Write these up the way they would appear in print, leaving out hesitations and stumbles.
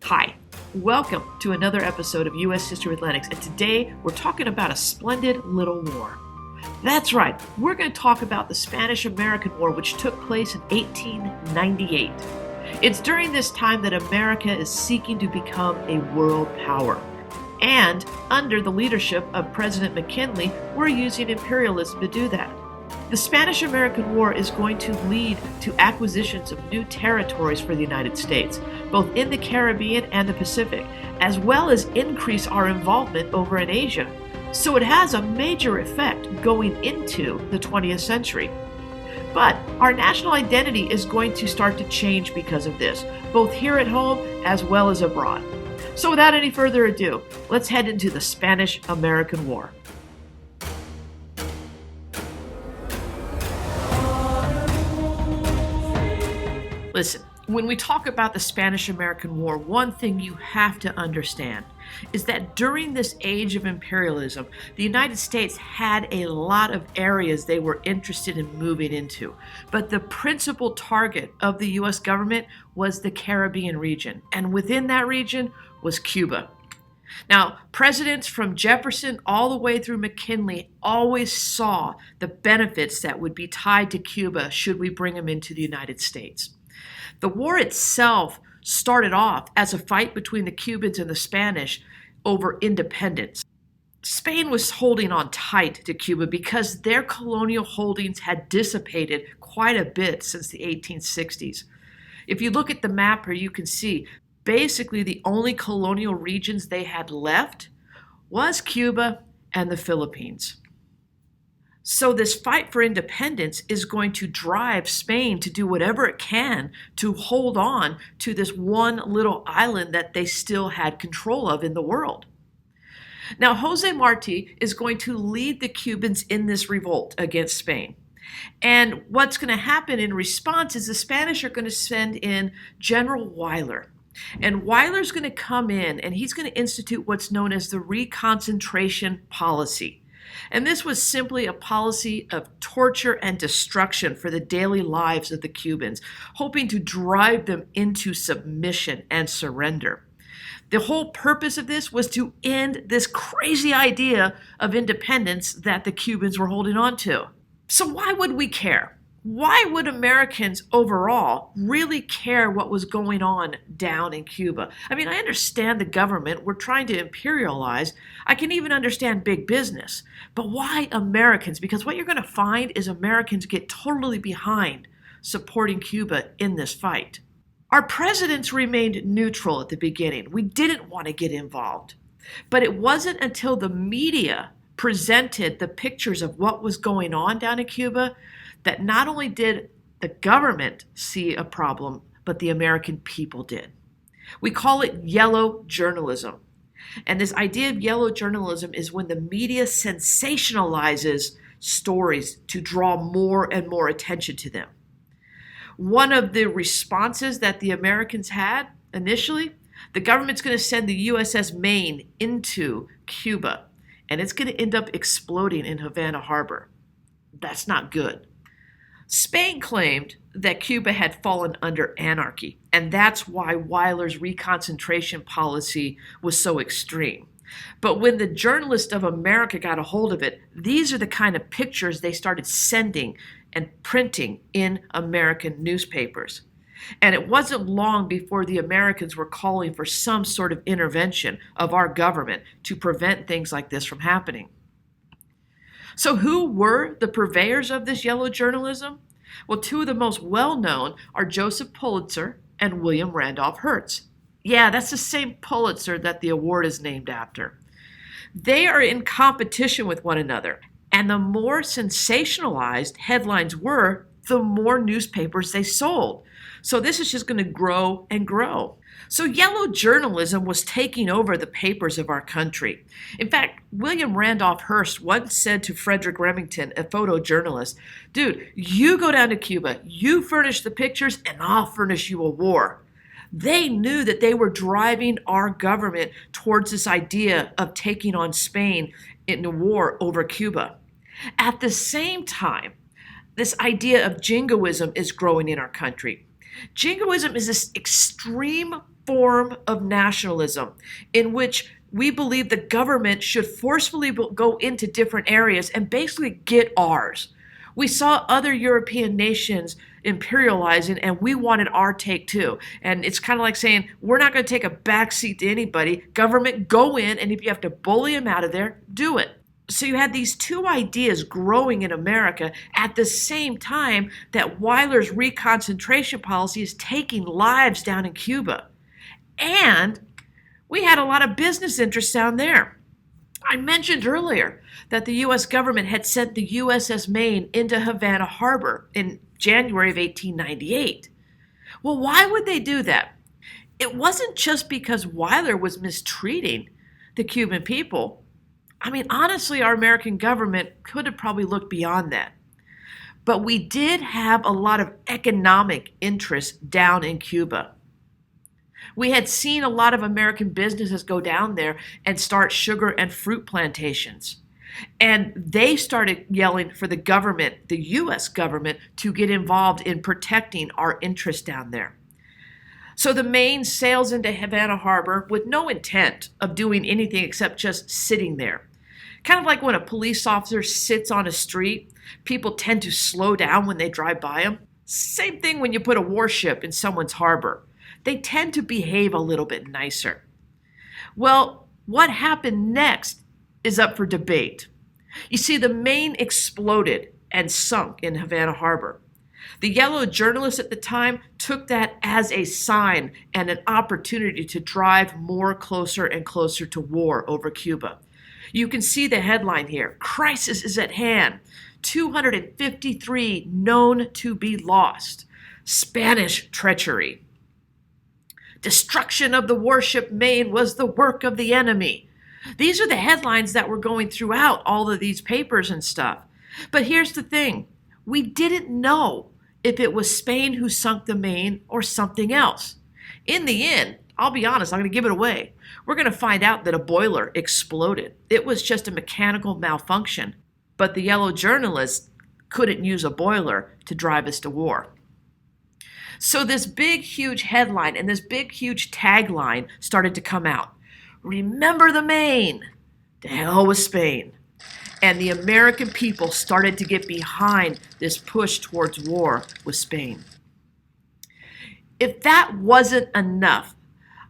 Hi, welcome to another episode of U.S. History with Lennox, and today we're talking about a splendid little war. That's right, we're going to talk about the Spanish-American War, which took place in 1898. It's during this time that America is seeking to become a world power. And under the leadership of President McKinley, we're using imperialism to do that. The Spanish-American War is going to lead to acquisitions of new territories for the United States, both in the Caribbean and the Pacific, as well as increase our involvement over in Asia. So it has a major effect going into the 20th century. But our national identity is going to start to change because of this, both here at home as well as abroad. So without any further ado, let's head into the Spanish-American War. Listen, when we talk about the Spanish-American War, one thing you have to understand is that during this age of imperialism, the United States had a lot of areas they were interested in moving into. But the principal target of the U.S. government was the Caribbean region, and within that region was Cuba. Now, presidents from Jefferson all the way through McKinley always saw the benefits that would be tied to Cuba should we bring them into the United States. The war itself started off as a fight between the Cubans and the Spanish over independence. Spain was holding on tight to Cuba because their colonial holdings had dissipated quite a bit since the 1860s. If you look at the map here, you can see basically the only colonial regions they had left was Cuba and the Philippines. So this fight for independence is going to drive Spain to do whatever it can to hold on to this one little island that they still had control of in the world. Now, Jose Marti is going to lead the Cubans in this revolt against Spain. And what's going to happen in response is the Spanish are going to send in General Weyler. And Weyler's going to come in and he's going to institute what's known as the reconcentration policy. And this was simply a policy of torture and destruction for the daily lives of the Cubans, hoping to drive them into submission and surrender. The whole purpose of this was to end this crazy idea of independence that the Cubans were holding on to. So why would we care? Why would Americans overall really care what was going on down in Cuba? I mean, I understand the government. We're trying to imperialize. I can even understand big business. But why Americans? Because what you're going to find is Americans get totally behind supporting Cuba in this fight. Our presidents remained neutral at the beginning. We didn't want to get involved. But it wasn't until the media presented the pictures of what was going on down in Cuba that not only did the government see a problem, but the American people did. We call it yellow journalism. And this idea of yellow journalism is when the media sensationalizes stories to draw more and more attention to them. One of the responses that the Americans had initially, the government's going to send the USS Maine into Cuba, and it's going to end up exploding in Havana Harbor. That's not good. Spain claimed that Cuba had fallen under anarchy, and that's why Weyler's reconcentration policy was so extreme. But when the journalists of America got a hold of it, these are the kind of pictures they started sending and printing in American newspapers. And it wasn't long before the Americans were calling for some sort of intervention of our government to prevent things like this from happening. So who were the purveyors of this yellow journalism? Well, two of the most well-known are Joseph Pulitzer and William Randolph Hearst. Yeah, that's the same Pulitzer that the award is named after. They are in competition with one another, and the more sensationalized headlines were, the more newspapers they sold. So this is just going to grow and grow. So yellow journalism was taking over the papers of our country. In fact, William Randolph Hearst once said to Frederick Remington, a photojournalist, "Dude, you go down to Cuba, you furnish the pictures, and I'll furnish you a war." They knew that they were driving our government towards this idea of taking on Spain in a war over Cuba. At the same time, this idea of jingoism is growing in our country. Jingoism is this extreme form of nationalism in which we believe the government should forcefully go into different areas and basically get ours. We saw other European nations imperializing, and we wanted our take too. And it's kind of like saying, we're not going to take a backseat to anybody. Government, go in, and if you have to bully them out of there, do it. So you had these two ideas growing in America at the same time that Weyler's reconcentration policy is taking lives down in Cuba. And we had a lot of business interests down there. I mentioned earlier that the U.S. government had sent the USS Maine into Havana Harbor in January of 1898. Well, why would they do that? It wasn't just because Weyler was mistreating the Cuban people. I mean, honestly, our American government could have probably looked beyond that. But we did have a lot of economic interests down in Cuba. We had seen a lot of American businesses go down there and start sugar and fruit plantations. And they started yelling for the government, the U.S. government, to get involved in protecting our interests down there. So the Maine sails into Havana Harbor with no intent of doing anything except just sitting there. Kind of like when a police officer sits on a street, people tend to slow down when they drive by them. Same thing when you put a warship in someone's harbor. They tend to behave a little bit nicer. Well, what happened next is up for debate. You see, the Maine exploded and sunk in Havana Harbor. The yellow journalists at the time took that as a sign and an opportunity to drive more closer and closer to war over Cuba. You can see the headline here, "Crisis is at hand. 253 known to be lost. Spanish treachery. Destruction of the warship Maine was the work of the enemy." These are the headlines that were going throughout all of these papers and stuff. But here's the thing. We didn't know if it was Spain who sunk the Maine or something else. In the end, I'll be honest, I'm going to give it away. We're going to find out that a boiler exploded. It was just a mechanical malfunction. But the yellow journalists couldn't use a boiler to drive us to war. So this big, huge headline and this big, huge tagline started to come out. Remember the Maine. To hell with Spain. And the American people started to get behind this push towards war with Spain. If that wasn't enough,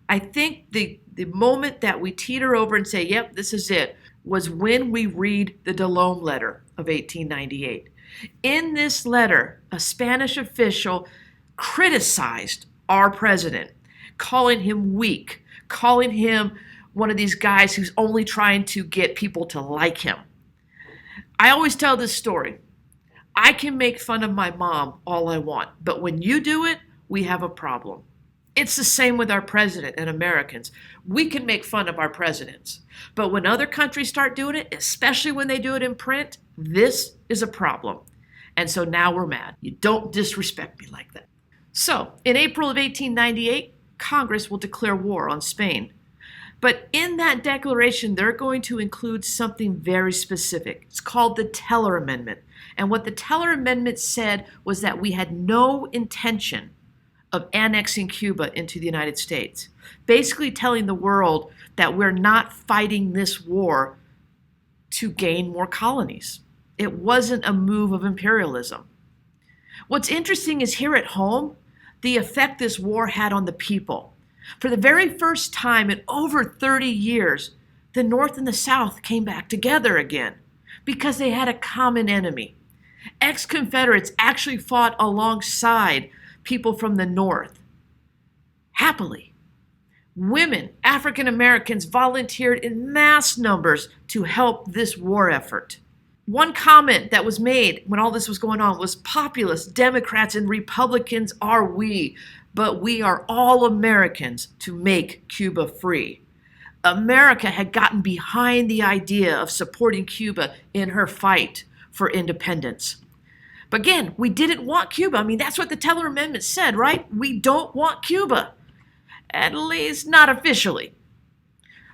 I think the moment that we teeter over and say, yep, this is it, was when we read the DeLome letter of 1898. In this letter, a Spanish official criticized our president, calling him weak, calling him one of these guys who's only trying to get people to like him. I always tell this story. I can make fun of my mom all I want, but when you do it, we have a problem. It's the same with our president and Americans. We can make fun of our presidents, but when other countries start doing it, especially when they do it in print, this is a problem. And so now we're mad. You don't disrespect me like that. So, in April of 1898, Congress will declare war on Spain. But in that declaration, they're going to include something very specific. It's called the Teller Amendment. And what the Teller Amendment said was that we had no intention of annexing Cuba into the United States. Basically telling the world that we're not fighting this war to gain more colonies. It wasn't a move of imperialism. What's interesting is here at home, the effect this war had on the people. For the very first time in over 30 years, the North and the South came back together again because they had a common enemy. Ex-Confederates actually fought alongside people from the North, happily. Women, African Americans, volunteered in mass numbers to help this war effort. One comment that was made when all this was going on was, "Populists, Democrats, and Republicans are we, but we are all Americans to make Cuba free." America had gotten behind the idea of supporting Cuba in her fight for independence. But again, we didn't want Cuba. I mean, that's what the Teller Amendment said, right? We don't want Cuba. At least not officially.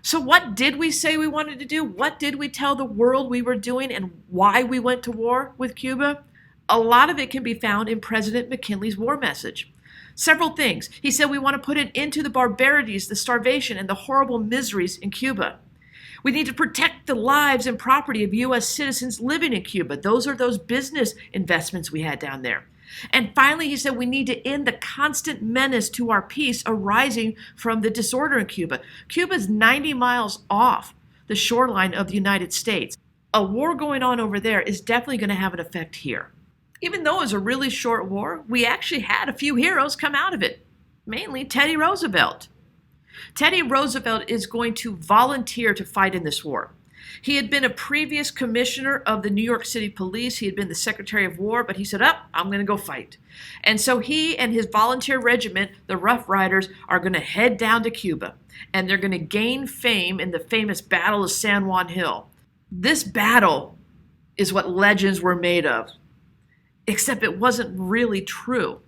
So what did we say we wanted to do? What did we tell the world we were doing and why we went to war with Cuba? A lot of it can be found in President McKinley's war message. Several things. He said we want to put an end to the barbarities, the starvation, and the horrible miseries in Cuba. We need to protect the lives and property of U.S. citizens living in Cuba. Those are those business investments we had down there. And finally, he said we need to end the constant menace to our peace arising from the disorder in Cuba. Cuba is 90 miles off the shoreline of the United States. A war going on over there is definitely going to have an effect here. Even though it was a really short war, we actually had a few heroes come out of it, mainly Teddy Roosevelt. Teddy Roosevelt is going to volunteer to fight in this war. He had been a previous commissioner of the New York City Police. He had been the Secretary of War, but he said, I'm going to go fight. And so he and his volunteer regiment, the Rough Riders, are going to head down to Cuba, and they're going to gain fame in the famous Battle of San Juan Hill. This battle is what legends were made of, except it wasn't really true.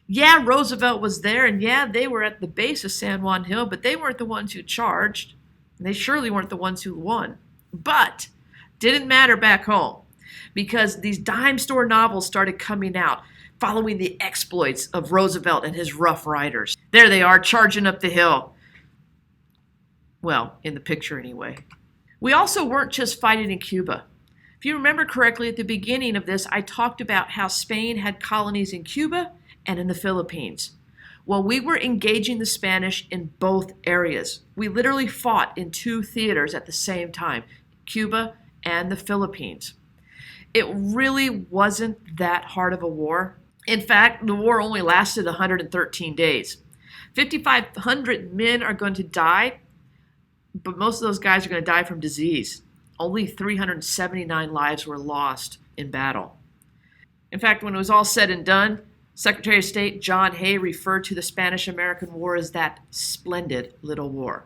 Yeah, Roosevelt was there, and yeah, they were at the base of San Juan Hill, but they weren't the ones who charged. And they surely weren't the ones who won. But didn't matter back home, because these dime store novels started coming out following the exploits of Roosevelt and his Rough Riders. There they are, charging up the hill. Well, in the picture anyway. We also weren't just fighting in Cuba. If you remember correctly, at the beginning of this, I talked about how Spain had colonies in Cuba and in the Philippines. Well, we were engaging the Spanish in both areas. We literally fought in two theaters at the same time, Cuba and the Philippines. It really wasn't that hard of a war. In fact, the war only lasted 113 days. 5,500 men are going to die, but most of those guys are going to die from disease. Only 379 lives were lost in battle. In fact, when it was all said and done, Secretary of State Juan Hill referred to the Spanish-American War as that splendid little war.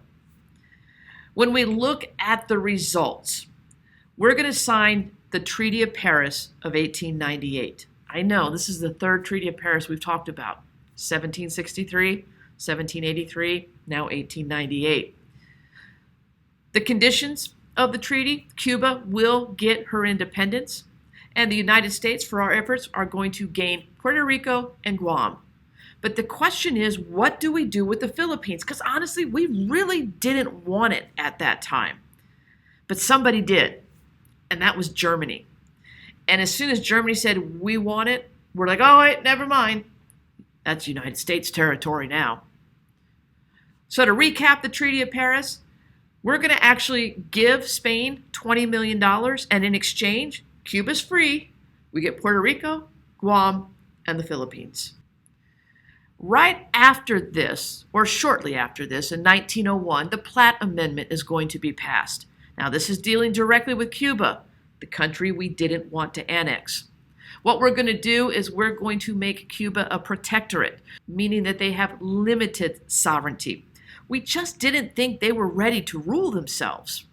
When we look at the results, we're going to sign the Treaty of Paris of 1898. I know, this is the third Treaty of Paris we've talked about. 1763, 1783, now 1898. The conditions of the treaty: Cuba will get her independence, and the United States, for our efforts, are going to gain Puerto Rico and Guam. But the question is, what do we do with the Philippines? Because honestly, we really didn't want it at that time. But somebody did, and that was Germany. And as soon as Germany said, we want it, we're like, oh, wait, never mind. That's United States territory now. So to recap the Treaty of Paris, we're going to actually give Spain $20 million, and in exchange, Cuba's free. We get Puerto Rico, Guam, and the Philippines. Right after this, or shortly after this, in 1901, the Platt Amendment is going to be passed. Now, this is dealing directly with Cuba, the country we didn't want to annex. What we're going to do is we're going to make Cuba a protectorate, meaning that they have limited sovereignty. We just didn't think they were ready to rule themselves.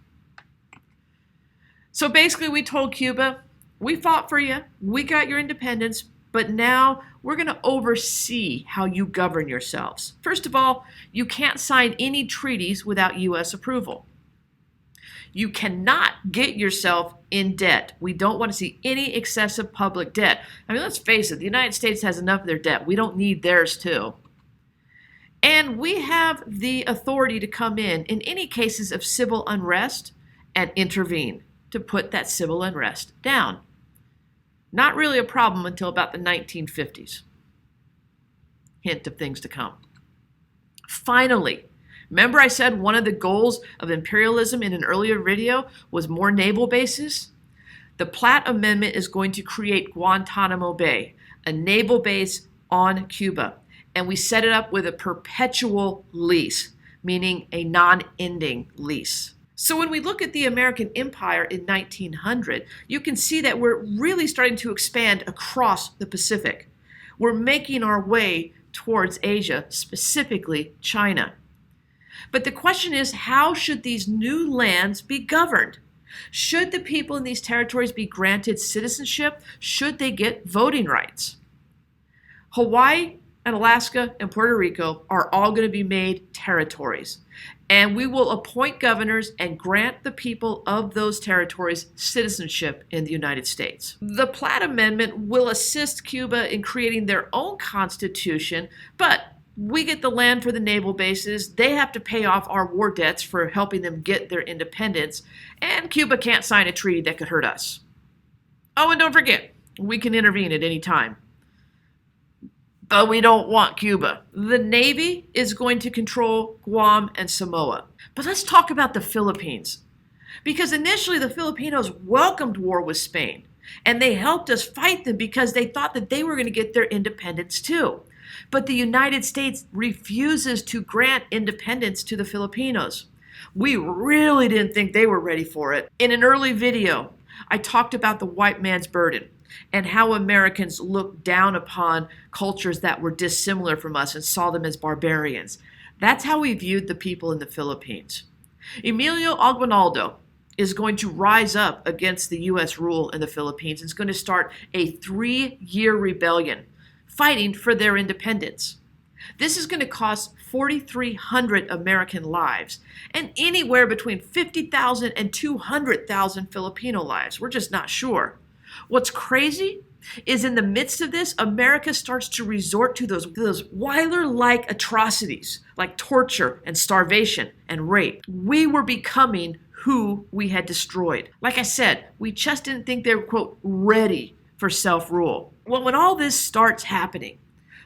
So basically, we told Cuba, we fought for you, we got your independence, but now we're going to oversee how you govern yourselves. First of all, you can't sign any treaties without U.S. approval. You cannot get yourself in debt. We don't want to see any excessive public debt. I mean, let's face it, the United States has enough of their debt. We don't need theirs too. And we have the authority to come in any cases of civil unrest and intervene to put that civil unrest down. Not really a problem until about the 1950s. Hint of things to come. Finally, remember I said one of the goals of imperialism in an earlier video was more naval bases? The Platt Amendment is going to create Guantanamo Bay, a naval base on Cuba. And we set it up with a perpetual lease, meaning a non-ending lease. So when we look at the American Empire in 1900, you can see that we're really starting to expand across the Pacific. We're making our way towards Asia, specifically China. But the question is, how should these new lands be governed? Should the people in these territories be granted citizenship? Should they get voting rights? and Alaska and Puerto Rico are all going to be made territories. And we will appoint governors and grant the people of those territories citizenship in the United States. The Platt Amendment will assist Cuba in creating their own constitution, but we get the land for the naval bases. They have to pay off our war debts for helping them get their independence, and Cuba can't sign a treaty that could hurt us. Oh, and don't forget, we can intervene at any time. But we don't want Cuba. The Navy is going to control Guam and Samoa. But let's talk about the Philippines. Because initially the Filipinos welcomed war with Spain, and they helped us fight them because they thought that they were going to get their independence too. But the United States refuses to grant independence to the Filipinos. We really didn't think they were ready for it. In an early video, I talked about the white man's burden and how Americans looked down upon cultures that were dissimilar from us and saw them as barbarians. That's how we viewed the people in the Philippines. Emilio Aguinaldo is going to rise up against the U.S. rule in the Philippines and is going to start a 3-year rebellion fighting for their independence. This is going to cost 4,300 American lives and anywhere between 50,000 and 200,000 Filipino lives. We're just not sure. What's crazy is in the midst of this, America starts to resort to those Wyler-like atrocities like torture and starvation and rape. We were becoming who we had destroyed. Like I said, we just didn't think they were, quote, ready for self-rule. Well, when all this starts happening,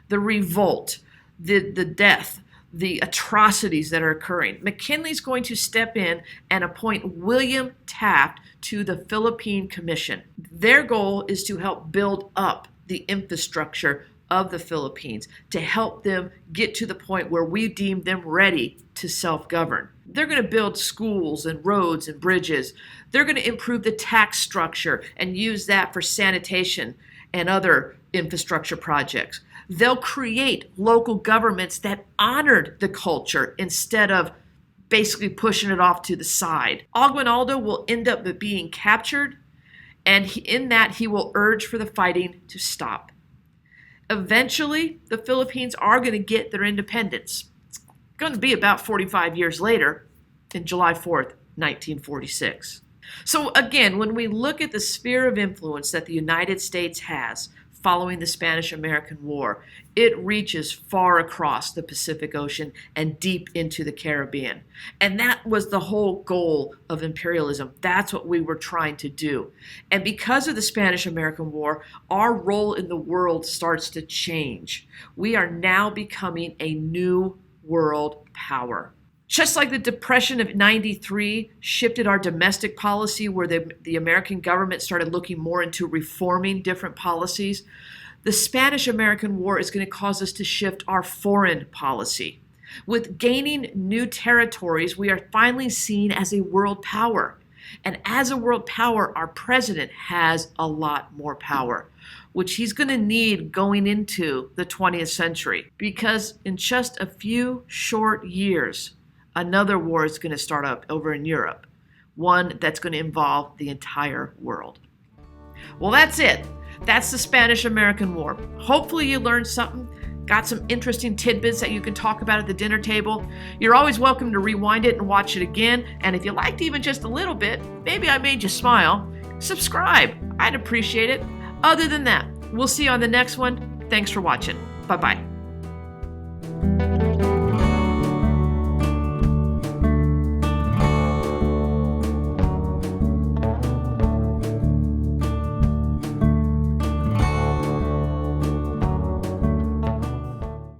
the revolt, the death, the atrocities that are occurring, McKinley's going to step in and appoint William Taft to the Philippine Commission. Their goal is to help build up the infrastructure of the Philippines, to help them get to the point where we deem them ready to self-govern. They're going to build schools and roads and bridges. They're going to improve the tax structure and use that for sanitation and other infrastructure projects. They'll create local governments that honored the culture instead of basically pushing it off to the side. Aguinaldo will end up being captured, and in that he will urge for the fighting to stop. Eventually, the Philippines are going to get their independence. It's going to be about 45 years later, in July 4th, 1946. So again, when we look at the sphere of influence that the United States has following the Spanish-American War, it reaches far across the Pacific Ocean and deep into the Caribbean. And that was the whole goal of imperialism. That's what we were trying to do. And because of the Spanish-American War, our role in the world starts to change. We are now becoming a new world power. Just like the Depression of '93 shifted our domestic policy where the American government started looking more into reforming different policies, the Spanish-American War is going to cause us to shift our foreign policy. With gaining new territories, we are finally seen as a world power. And as a world power, our president has a lot more power, which he's going to need going into the 20th century. Because in just a few short years, another war is going to start up over in Europe, one that's going to involve the entire world. Well, that's it. That's the Spanish-American War. Hopefully you learned something, got some interesting tidbits that you can talk about at the dinner table. You're always welcome to rewind it and watch it again. And if you liked even just a little bit, maybe I made you smile, subscribe. I'd appreciate it. Other than that, we'll see you on the next one. Thanks for watching. Bye-bye.